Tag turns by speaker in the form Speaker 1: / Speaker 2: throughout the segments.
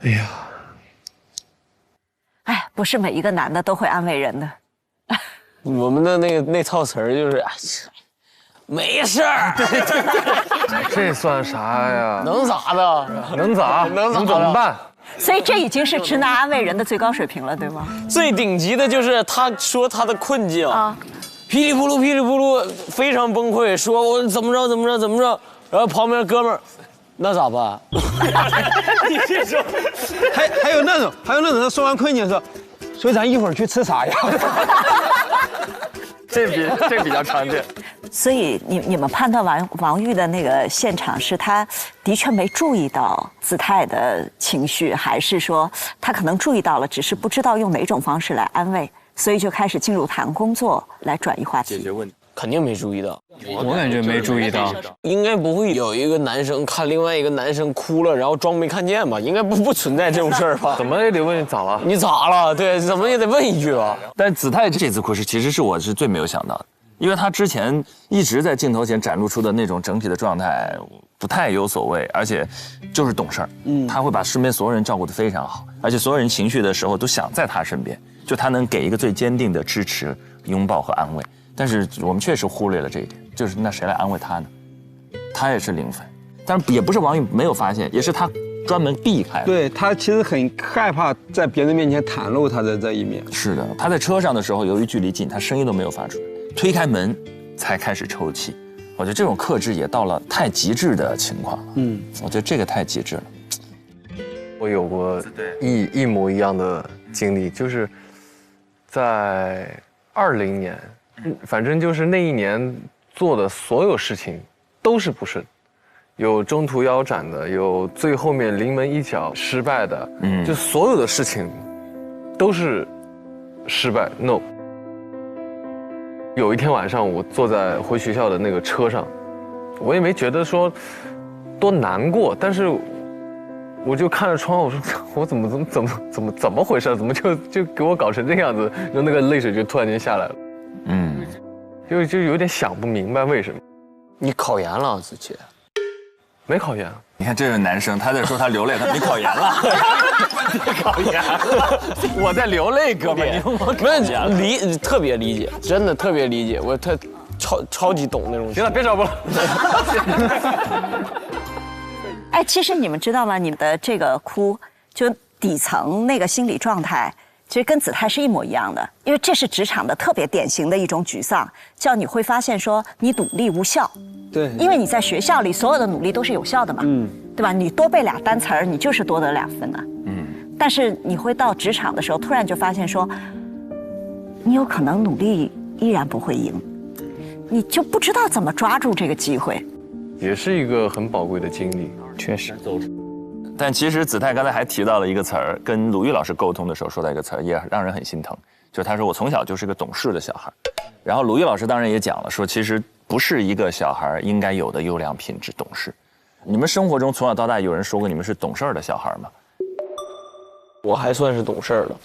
Speaker 1: 哎呀，
Speaker 2: 哎，不是每一个男的都会安慰人的。
Speaker 3: 我们的那套词儿就是没事儿，
Speaker 1: 这算啥呀？
Speaker 3: 能咋的？
Speaker 1: 能咋？
Speaker 3: 能咋的
Speaker 1: 怎么办？
Speaker 2: 所以这已经是直男安慰人的最高水平了，对吗？
Speaker 3: 最顶级的就是他说他的困境
Speaker 2: 啊，
Speaker 3: 噼里扑噜噼里扑噜，非常崩溃，说我怎么着，然后旁边哥们儿，那咋办？你这说，
Speaker 4: 还有那种他说完困境说，所以咱一会儿去吃啥呀？
Speaker 1: 这比较常见。
Speaker 2: 所以你们判断王玉的那个现场是他的确没注意到子泰的情绪，还是说他可能注意到了，只是不知道用哪种方式来安慰，所以就开始进入谈工作来转移话题？
Speaker 1: 解决问题。
Speaker 3: 肯定没注意到，
Speaker 5: 我感觉没注意到，
Speaker 3: 应该不会有一个男生看另外一个男生哭了，然后装没看见吧？应该不存在这种事儿吧？
Speaker 1: 怎么也得问你咋了？
Speaker 3: 你咋了？对，怎么也得问一句吧。
Speaker 6: 但子泰这次哭其实我是最没有想到的，因为他之前一直在镜头前展露出的那种整体的状态不太有所谓，而且就是懂事儿。他会把身边所有人照顾得非常好，而且所有人情绪的时候都想在他身边，就他能给一个最坚定的支持、拥抱和安慰。但是我们确实忽略了这一点，就是那谁来安慰他呢？他也是0分，但是也不是王宇没有发现，也是他专门避开了。
Speaker 4: 对他其实很害怕在别人面前袒露他的这一面。
Speaker 6: 是的，他在车上的时候，由于距离近，他声音都没有发出来，推开门才开始抽泣。我觉得这种克制也到了太极致的情况了。我觉得这个太极致了。
Speaker 1: 我有过一模一样的经历，就是在2020年。反正就是那一年做的所有事情都是不顺，有中途腰斩的，有最后面临门一脚失败的，就所有的事情都是失败 ，no。有一天晚上，我坐在回学校的那个车上，我也没觉得说多难过，但是我就看着窗，我说我怎么回事？怎么就给我搞成这样子？就那个泪水就突然间下来了。就有点想不明白为什么。
Speaker 3: 你考研了，子琪？
Speaker 1: 没考研。
Speaker 6: 你看这是男生，他在说他流泪，他没考研了。
Speaker 3: 考研了，
Speaker 6: 我在流泪，哥们，
Speaker 3: 没特别理解，真的特别理解，我超级懂那种。
Speaker 1: 行了，别找我了。
Speaker 2: 哎，其实你们知道吗？你们的这个哭，就底层那个心理状态。其实跟子泰是一模一样的，因为这是职场的特别典型的一种沮丧，叫你会发现说你努力无效，
Speaker 4: 对，
Speaker 2: 因为你在学校里所有的努力都是有效的嘛，对吧？你多背2单词儿，你就是多得2分呢，但是你会到职场的时候，突然就发现说，你有可能努力依然不会赢，你就不知道怎么抓住这个机会，
Speaker 1: 也是一个很宝贵的经历，
Speaker 5: 确实。
Speaker 6: 但其实子泰刚才还提到了一个词儿，跟鲁豫老师沟通的时候说到一个词儿，也让人很心疼，就是他说我从小就是个懂事的小孩，然后鲁豫老师当然也讲了，说其实不是一个小孩应该有的优良品质，懂事。你们生活中从小到大有人说过你们是懂事的小孩吗？
Speaker 3: 我还算是懂事的。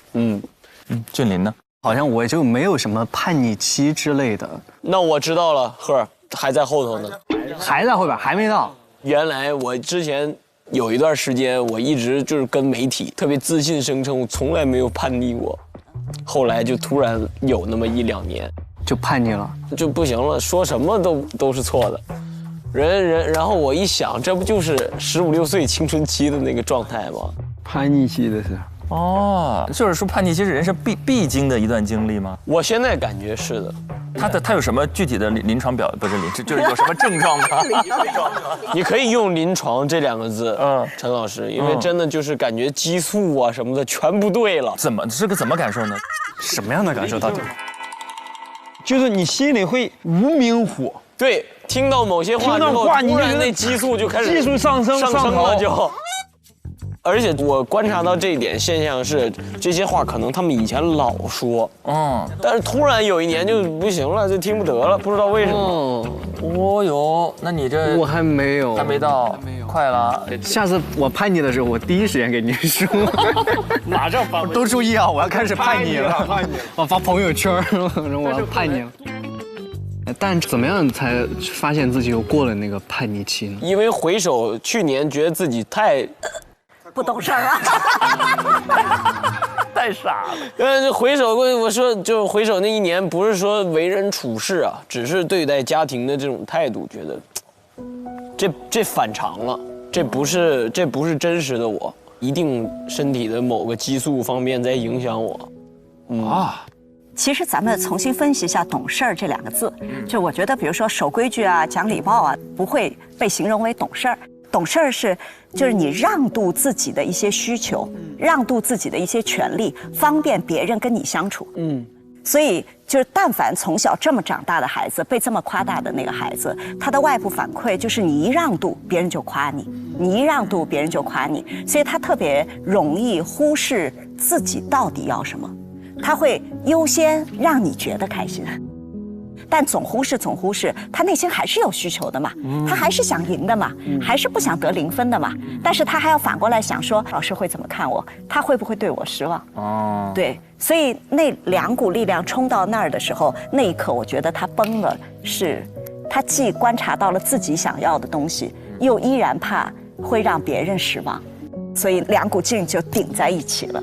Speaker 6: 俊林呢？
Speaker 5: 好像我就没有什么叛逆期之类的。
Speaker 3: 那我知道了，赫还在后头呢，
Speaker 5: 还在后边，还没到。
Speaker 3: 原来我之前有一段时间，我一直就是跟媒体特别自信声称我从来没有叛逆过，后来就突然有那么1、2年
Speaker 5: 就叛逆了，
Speaker 3: 就不行了，说什么都是错的。然后我一想，这不就是15、16岁青春期的那个状态吗？
Speaker 4: 叛逆期的是。
Speaker 6: 哦，就是说叛逆期是人生必经的一段经历吗？
Speaker 3: 我现在感觉是的。
Speaker 6: 他有什么具体的临床就是有什么症状吗？
Speaker 3: 你可以用临床这2个字，陈老师，因为真的就是感觉激素啊什么的全不对了。
Speaker 6: 怎么感受呢？
Speaker 5: 什么样的感受到底？
Speaker 4: 就是你心里会无名火，
Speaker 3: 对，听到某些话之后，突然那激素就开始
Speaker 4: 激素上升
Speaker 3: 了就。而且我观察到这一点现象是，这些话可能他们以前老说，但是突然有一年就不行了，就听不得了，不知道为什么。
Speaker 6: 哦哟，那你这
Speaker 5: 我还没有，
Speaker 6: 还没到，快了。
Speaker 5: 下次我叛逆的时候，我第一时间给你说。马上发，都注意啊！我要开始叛逆了，我发朋友圈，我要叛逆了。但怎么样才发现自己又过了那个叛逆期呢？
Speaker 3: 因为回首去年，觉得自己
Speaker 2: 不懂事儿啊。
Speaker 6: 太傻了。
Speaker 3: 回首我说，就回首那一年，不是说为人处事啊，只是对待家庭的这种态度，觉得这反常了，这不是真实的我，一定身体的某个激素方面在影响我。
Speaker 2: 其实咱们重新分析一下“懂事儿”这2个字，就我觉得，比如说守规矩啊、讲礼貌啊，不会被形容为懂事儿。懂事儿就是你让渡自己的一些需求，让渡自己的一些权利，方便别人跟你相处。所以就是但凡从小这么长大的孩子，被这么夸大的那个孩子，他的外部反馈就是你一让渡，别人就夸你；你一让渡，别人就夸你。所以他特别容易忽视自己到底要什么，他会优先让你觉得开心。但总忽视，他内心还是有需求的嘛，他还是想赢的嘛，还是不想得0分的嘛。但是他还要反过来想说，老师会怎么看我？他会不会对我失望？对，所以那2股力量冲到那儿的时候，那一刻我觉得他崩了，是他既观察到了自己想要的东西，又依然怕会让别人失望，所以2股劲就顶在一起了。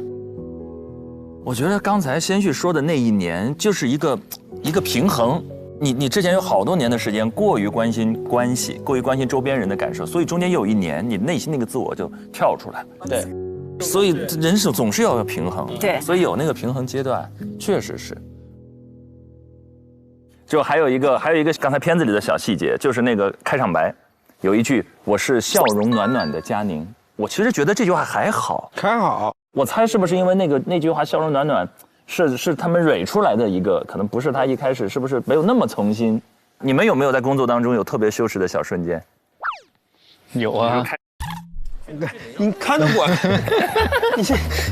Speaker 6: 我觉得刚才先旭说的那一年就是一个平衡。你之前有好多年的时间过于关心关系，过于关心周边人的感受，所以中间又有一年，你内心那个自我就跳出来了。
Speaker 3: 对，
Speaker 6: 所以人生总是要有平衡。
Speaker 2: 对，
Speaker 6: 所以有那个平衡阶段，确实是。就还有一个刚才片子里的小细节，就是那个开场白，有一句“我是笑容暖暖的佳宁”，我其实觉得这句话还好。我猜是不是因为那句话“笑容暖暖”。是他们蕊出来的一个，可能不是他一开始是不是没有那么从心？你们有没有在工作当中有特别羞耻的小瞬间？
Speaker 5: 有啊，
Speaker 4: 你看着我，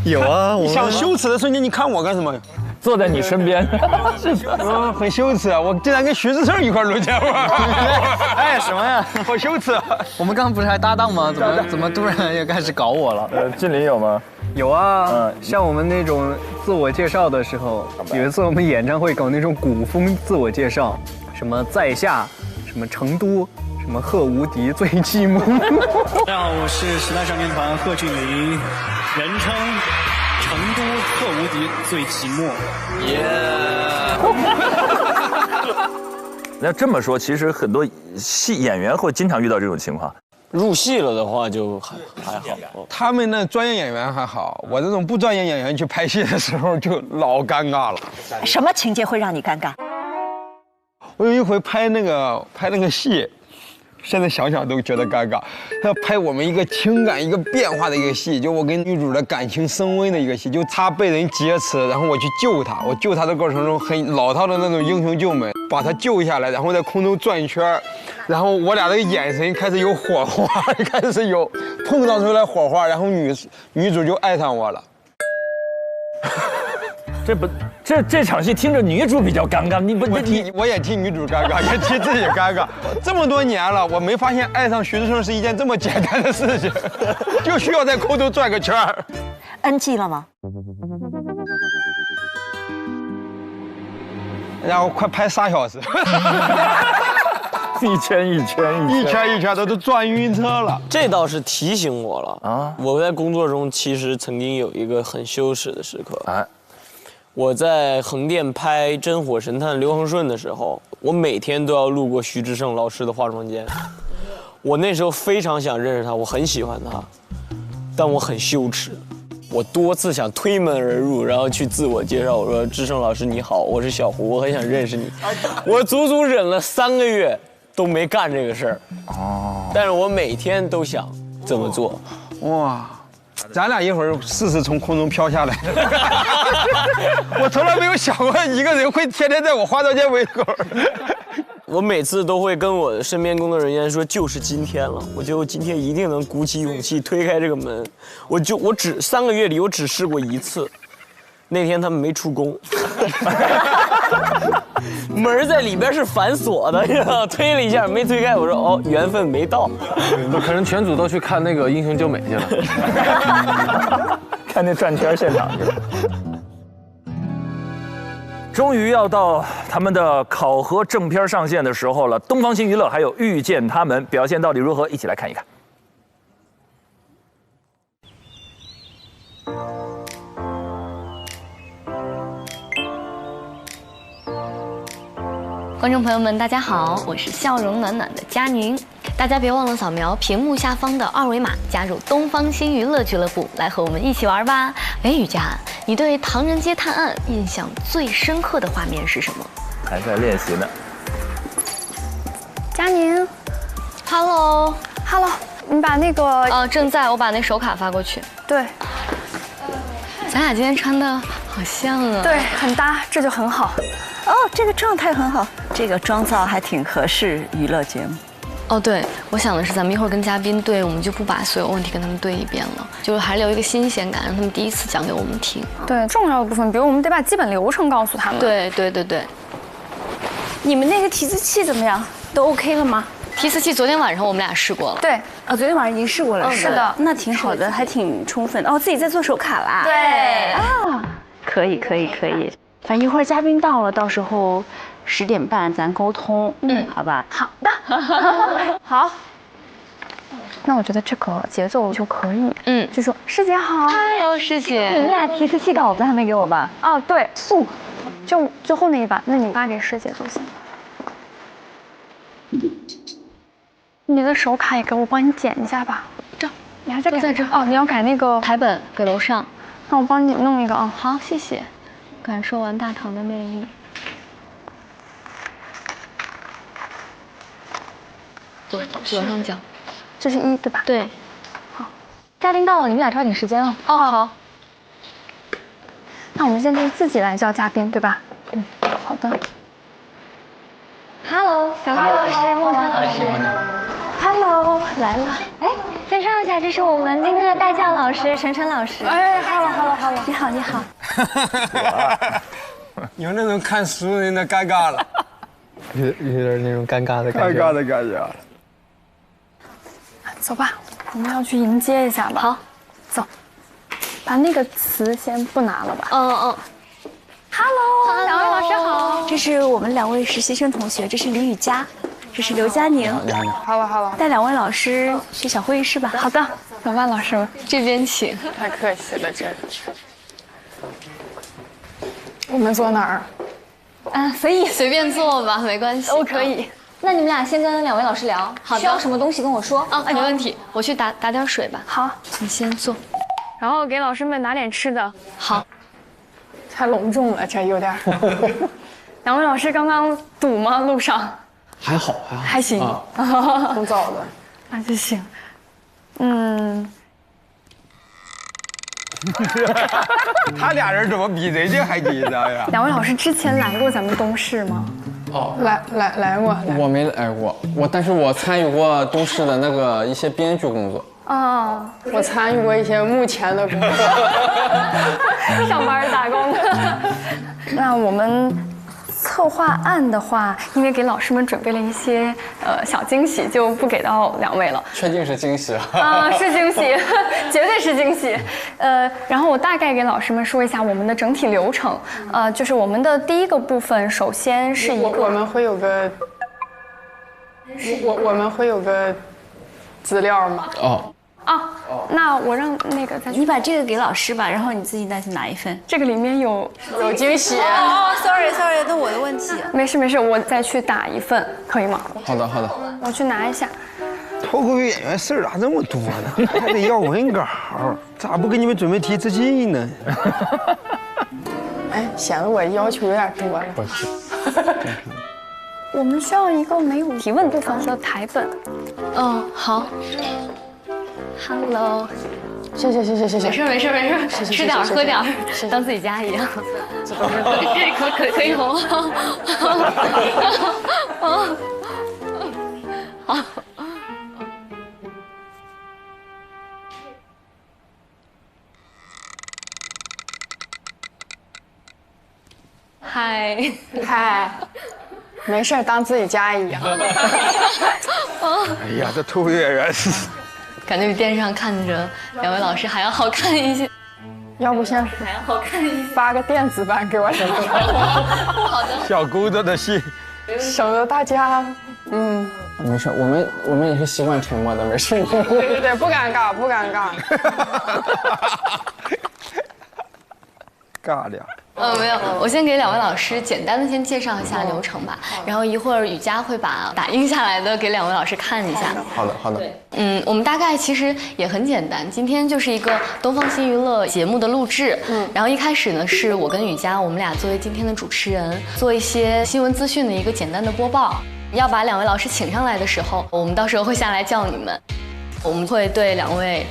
Speaker 5: 有啊，
Speaker 4: 你想羞耻的瞬间，你看我干什么？
Speaker 6: 坐在你身边，
Speaker 4: 很羞耻啊！我竟然跟徐志胜一块录节目，
Speaker 5: 哎，什么呀？
Speaker 4: 好羞耻！
Speaker 5: 我们刚刚不是还搭档吗？怎么突然又开始搞我了？
Speaker 6: 俊林有吗？
Speaker 5: 有啊，像我们那种自我介绍的时候，有一次我们演唱会搞那种古风自我介绍，什么在下，什么成都，什么贺无敌最寂寞。
Speaker 7: 大家好，我是时代少年团贺峻霖，人称成都贺无敌最寂寞。
Speaker 6: 那这么说，其实很多演员会经常遇到这种情况。
Speaker 3: 入戏了的话就还好，
Speaker 4: 他们那专业演员还好，我这种不专业演员去拍戏的时候就老尴尬了。
Speaker 2: 什么情节会让你尴尬？
Speaker 4: 我有一回拍那个戏，现在想想都觉得尴尬。他拍我们一个情感一个变化的一个戏，就我跟女主的感情升温的一个戏，就她被人劫持，然后我去救她，我救她的过程中很老套的那种英雄救美，把她救下来，然后在空中转一圈，然后我俩的眼神开始有火花，开始有碰撞出来火花，然后女主就爱上我了。
Speaker 6: 这场戏听着女主比较尴尬，
Speaker 4: 我也替女主尴尬，也替自己尴尬。这么多年了，我没发现爱上徐志胜是一件这么简单的事情，就需要在空中转个圈儿。
Speaker 2: NG 了吗？
Speaker 4: 然后快拍3小时，
Speaker 6: 一圈
Speaker 4: 一圈都转晕车了。
Speaker 3: 这倒是提醒我了啊！我在工作中其实曾经有一个很羞耻的时刻。哎，我在横店拍《真火神探》刘恒顺的时候，我每天都要路过徐志胜老师的化妆间。我那时候非常想认识他，我很喜欢他，但我很羞耻。我多次想推门而入，然后去自我介绍，我说：“志胜老师你好，我是小胡，我很想认识你。”我足足忍了3个月都没干这个事儿。哦，但是我每天都想这么做。
Speaker 4: 哇，咱俩一会儿试试从空中飘下来。我从来没有想过一个人会天天在我化妆间围口。
Speaker 3: 我每次都会跟我身边工作人员说，就是今天了，我觉得我今天一定能鼓起勇气推开这个门。我只3个月里我只试过1次，那天他们没出工，门在里边是反锁的，推了一下没推开，我说哦，缘分没到，
Speaker 1: 可能全组都去看那个英雄救美去了，
Speaker 6: 看那转圈现场去了。终于要到他们的考核正片上线的时候了，东方新娱乐还有遇见他们表现到底如何？一起来看一看。
Speaker 8: 观众朋友们，大家好，我是笑容暖暖的佳宁。大家别忘了扫描屏幕下方的2维码，加入东方新娱乐俱乐部，来和我们一起玩吧。哎，雨佳，你对《唐人街探案》印象最深刻的画面是什么？
Speaker 6: 还在练习呢。
Speaker 9: 佳宁
Speaker 8: ，Hello，
Speaker 9: 你把那个
Speaker 8: 正在，我把那手卡发过去。
Speaker 9: 对，
Speaker 8: 咱俩今天穿的好像啊。
Speaker 9: 对，很搭，这就很好。
Speaker 2: 哦，这个状态很好，这个妆造还挺合适娱乐节目。
Speaker 8: 哦，对，我想的是咱们一会儿跟嘉宾对，我们就不把所有问题跟他们对一遍了，就是还留一个新鲜感，让他们第一次讲给我们听。
Speaker 9: 对，重要的部分，比如我们得把基本流程告诉他们。
Speaker 8: 对。
Speaker 9: 你们那个提词器怎么样？都 OK 了吗？
Speaker 8: 提词器昨天晚上我们俩试过了。
Speaker 9: 对，
Speaker 2: 啊，昨天晚上已经试过了。
Speaker 9: 是的，
Speaker 2: 那挺好的，还挺充分。哦，自己在做手卡啦。
Speaker 9: 对
Speaker 2: 啊，可以。反正一会儿嘉宾到了，到时候10点半咱沟通。好吧。
Speaker 9: 好的。好。那我觉得这个节奏就可以。就说师姐好。
Speaker 8: Hello， 师姐。
Speaker 2: 你们俩提词器稿子还没给我吧？
Speaker 9: 哦，对，素，就最后那一版，那你发给师姐就行。你的手卡也给我帮你剪一下吧。
Speaker 8: 这，
Speaker 9: 你还在改？
Speaker 8: 在这。
Speaker 9: 哦，你要改那个
Speaker 8: 台本给楼上。
Speaker 9: 那我帮你弄一个啊。
Speaker 8: 好，谢谢。感受完大唐的魅力。左上角。
Speaker 9: 这是1对吧？
Speaker 8: 对。
Speaker 9: 好，嘉宾到了，你们俩抓紧时间哦。
Speaker 8: 哦，好。
Speaker 9: 那我们现在自己来叫嘉宾，对吧？好的。
Speaker 8: Hello， 小慧老师、孟川老师。
Speaker 2: Hello，来了。
Speaker 8: 哎，介绍一下，这是我们今天的带教老师晨晨老师。
Speaker 9: 哎 ，Hello，
Speaker 2: 你好。
Speaker 4: 有那种看熟人的尴尬了，
Speaker 1: 有点那种尴尬的感觉。
Speaker 4: 尴尬的感觉。
Speaker 9: 走吧，我们要去迎接一下吧。
Speaker 8: 好，
Speaker 9: 走，把那个词先不拿了吧。
Speaker 2: Hello，
Speaker 9: 两位老师好。
Speaker 2: 这是我们2位实习生同学，这是李雨佳，这是刘佳宁。
Speaker 9: Hello。
Speaker 2: 带2位老师去小会议室吧。
Speaker 9: 好的，走吧，老师们，
Speaker 8: 这边请。
Speaker 9: 太客气了，这。我们坐哪儿？
Speaker 8: 随便坐吧，没关系。
Speaker 9: 都可以。
Speaker 10: 那你们俩先跟2位老师聊，
Speaker 8: 好的，
Speaker 10: 需要什么东西跟我说。
Speaker 8: 没问题，我去打点水吧。
Speaker 9: 好，
Speaker 8: 你先坐。
Speaker 9: 然后给老师们拿点吃的。
Speaker 8: 好。
Speaker 9: 太隆重了，这有点。2位老师刚刚堵吗？路上？
Speaker 5: 还好。
Speaker 9: 还行。
Speaker 5: 挺早的。
Speaker 9: 那就行。
Speaker 4: 他俩人怎么比人家还紧张呀
Speaker 9: ？2位老师之前来过咱们东市吗？
Speaker 5: 来过。我没来过，但是我参与过东市的那个一些编剧工作。
Speaker 9: 我参与过一些幕前的工作，上班打工的。那我们策划案的话，因为给老师们准备了一些小惊喜，就不给到2位了。
Speaker 5: 确定是惊喜啊？
Speaker 9: 是惊喜，绝对是惊喜。然后我大概给老师们说一下我们的整体流程。就是我们的第一个部分，首先是一个
Speaker 11: 我们会有个资料吗？
Speaker 9: 那我让那个再
Speaker 2: 你把这个给老师吧，然后你自己再去拿一份。
Speaker 9: 这个里面有
Speaker 11: 惊喜。
Speaker 2: sorry， 那我的问题。
Speaker 9: 没事，我再去打一份，可以吗？
Speaker 5: 好的。
Speaker 9: 我去拿一下。
Speaker 4: 脱口秀演员事儿咋这么多呢？还得要文稿，咋不给你们准备提词器呢？
Speaker 11: 哎，显得我要求有点多了。
Speaker 9: 我们需要一个没有提问部分的台本。
Speaker 8: 好。Hello，
Speaker 11: 谢谢。
Speaker 8: 没事，吃点喝点，当自己家一样。可以红。好。嗨，
Speaker 11: 没事，当自己家一样。
Speaker 4: 哎呀，这脱口秀演员是。
Speaker 8: 感觉比电视上看着2位老师还要好看一些，
Speaker 11: 要不先
Speaker 8: 还要好看一些，
Speaker 11: 发个电子版给我省得。
Speaker 8: 好的。
Speaker 4: 小工作的信，
Speaker 11: 省得大家，
Speaker 5: 没事，我们也是习惯沉默的，没事。
Speaker 11: 对，不尴尬。
Speaker 4: 尬俩。
Speaker 8: 没有，我先给两位老师简单的先介绍一下流程吧，然后一会儿雨佳会把打印下来的给两位老师看一下。
Speaker 4: 好的，好的。
Speaker 8: 我们大概其实也很简单，今天就是一个东方新娱乐节目的录制。然后一开始呢，是我跟雨佳，我们俩作为今天的主持人，做一些新闻资讯的一个简单的播报。要把两位老师请上来的时候，我们到时候会下来叫你们。我们会对两位，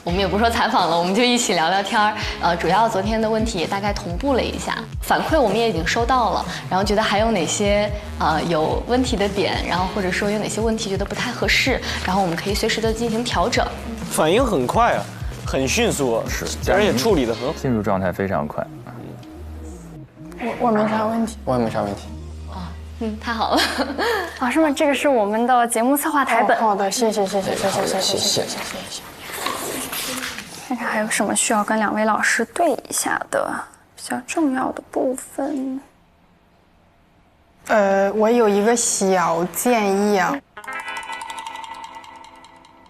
Speaker 8: 我们也不说采访了，我们就一起聊聊天儿。主要昨天的问题也大概同步了一下，反馈我们也已经收到了，然后觉得还有哪些有问题的点，然后或者说有哪些问题觉得不太合适，然后我们可以随时的进行调整。
Speaker 3: 反应很快啊，很迅速，是，而且处理得很好，
Speaker 6: 进入状态非常快。
Speaker 11: 我没啥问题，
Speaker 4: 我也没啥问题。
Speaker 8: 太好了，
Speaker 9: 老师们，这个是我们的节目策划台本。
Speaker 11: 好的，谢谢。看看还有什么需要跟两位老师对一下的比较重要的部分。我有一个小建议啊，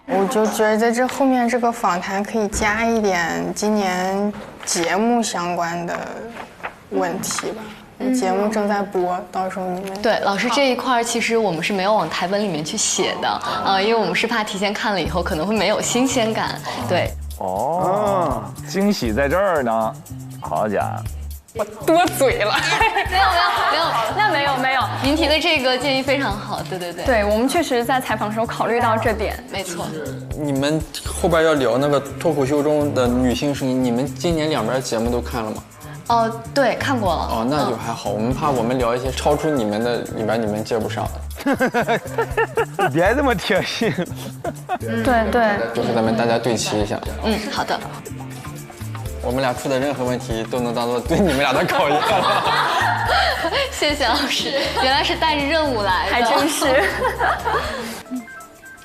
Speaker 11: 我就觉得在这后面这个访谈可以加一点今年节目相关的问题吧。节目正在播，到时候你们
Speaker 8: 对老师这一块其实我们是没有往台本里面去写的，因为我们是怕提前看了以后可能会没有新鲜感。对，
Speaker 6: 惊喜在这儿呢，好家伙，
Speaker 11: 我多嘴了。
Speaker 8: 没有，那没有。您提的这个建议非常好，对。
Speaker 9: 对，我们确实在采访的时候考虑到这点，
Speaker 8: 没错。
Speaker 4: 你们后边要聊那个脱口秀中的女性声音，你们今年两边节目都看了吗？
Speaker 8: 对，看过了。
Speaker 4: 那就还好。我们怕我们聊一些超出你们的里边你们接不上的。
Speaker 12: 别这么贴心。
Speaker 9: 对。
Speaker 4: 就是咱们大家对齐一下。
Speaker 8: 好的。
Speaker 4: 我们俩出的任何问题都能当做对你们俩的考验。
Speaker 8: 谢谢老师，原来是带着任务来的，
Speaker 9: 还真是。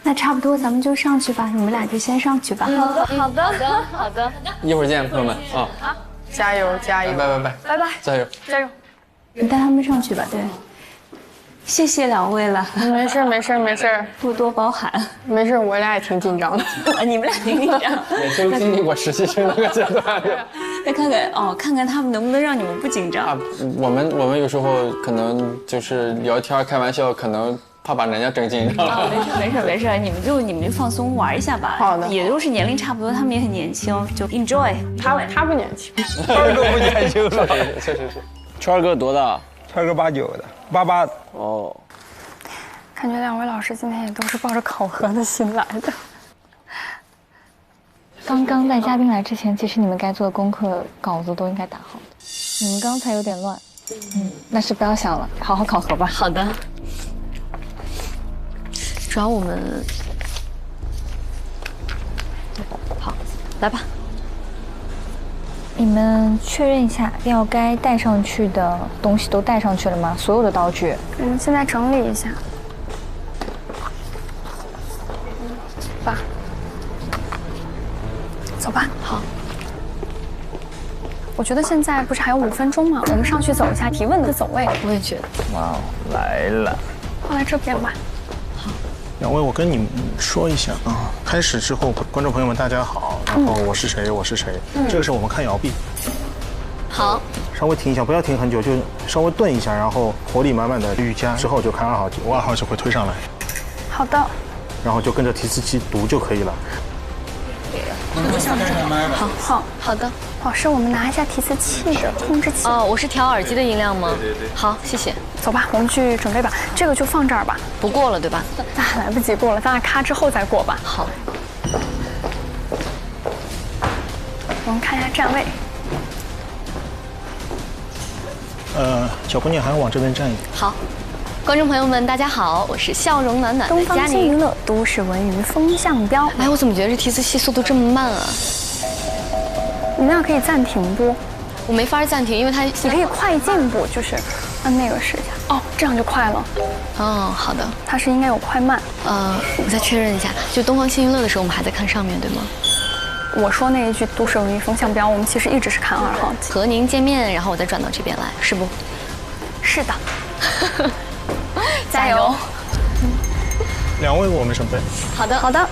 Speaker 10: 那差不多，咱们就上去吧，你们俩就先上去吧。
Speaker 8: 好的。
Speaker 4: 一会儿见，朋友们啊！
Speaker 11: 加油！
Speaker 4: 拜拜！加油！
Speaker 10: 你带他们上去吧。对，谢谢两位了。
Speaker 11: 没事，
Speaker 10: 多多包涵。
Speaker 11: 没事，我俩也挺紧张的。
Speaker 10: 你们俩挺紧张。
Speaker 4: 每次都经历过实习生那个阶段。
Speaker 10: 再看看他们能不能让你们不紧张。
Speaker 4: 我们有时候可能就是聊天开玩笑，可能怕把人家整紧张了。
Speaker 10: 没事，你们就放松玩一下吧。
Speaker 11: 好的，
Speaker 10: 也都是年龄差不多，他们也很年轻，就 enjoy。
Speaker 11: 他不年轻，
Speaker 12: 圈儿哥不年轻了，
Speaker 4: 确实是。
Speaker 3: 圈儿哥多大？
Speaker 12: 圈儿哥89的，88。
Speaker 3: 哦。
Speaker 9: 感觉两位老师今天也都是抱着考核的心来的。
Speaker 13: 刚刚在嘉宾来之前，其实你们该做的功课稿子都应该打好的。你们刚才有点乱，那是不要想了，好好考核吧。
Speaker 8: 好的。主要我们好，来吧。
Speaker 13: 你们确认一下，要该带上去的东西都带上去了吗？所有的道具。
Speaker 9: 我们现在整理一下。走吧。
Speaker 8: 好。
Speaker 9: 我觉得现在不是还有5分钟吗？我们上去走一下提问的走位。
Speaker 8: 我也觉得。
Speaker 6: 哇，来了。
Speaker 9: 过来这边吧。
Speaker 14: 两位，我跟你们说一下啊，开始之后，观众朋友们大家好，然后我是谁，这个是我们看摇臂。
Speaker 8: 好。
Speaker 14: 稍微停一下，不要停很久，就稍微顿一下，然后活力满满的瑜伽之后就看2号机，我2号就会推上来。
Speaker 9: 好的。
Speaker 14: 然后就跟着提词器读就可以了。
Speaker 9: 好的。老师，我们拿一下提词器的控制器。
Speaker 8: 我是调耳机的音量吗？
Speaker 14: 对。
Speaker 8: 好，谢谢。
Speaker 9: 走吧，我们去准备吧。这个就放这儿吧。
Speaker 8: 不过了，对吧？
Speaker 9: 来不及过了，咱俩咔之后再过吧。
Speaker 8: 好。
Speaker 9: 我们看一下站位。
Speaker 14: 小姑娘还要往这边站一点。
Speaker 8: 好。观众朋友们，大家好，我是笑容暖暖的佳宁。
Speaker 9: 东方新娱乐都市文娱风向标。
Speaker 8: 哎，我怎么觉得这提词器速度这么慢啊？
Speaker 9: 你那样可以暂停不？
Speaker 8: 我没法暂停，因为它
Speaker 9: 你可以快进步，就是按那个试一下。哦，这样就快了。
Speaker 8: 哦，好的。
Speaker 9: 它是应该有快慢。
Speaker 8: 我再确认一下，就东方新娱乐的时候，我们还在看上面，对吗？
Speaker 9: 我说那一句都市文娱风向标，我们其实一直是看2号机。
Speaker 8: 和您见面，然后我再转到这边来，是不？
Speaker 9: 是的。加油！
Speaker 14: 两位，我们准备。
Speaker 8: 好的。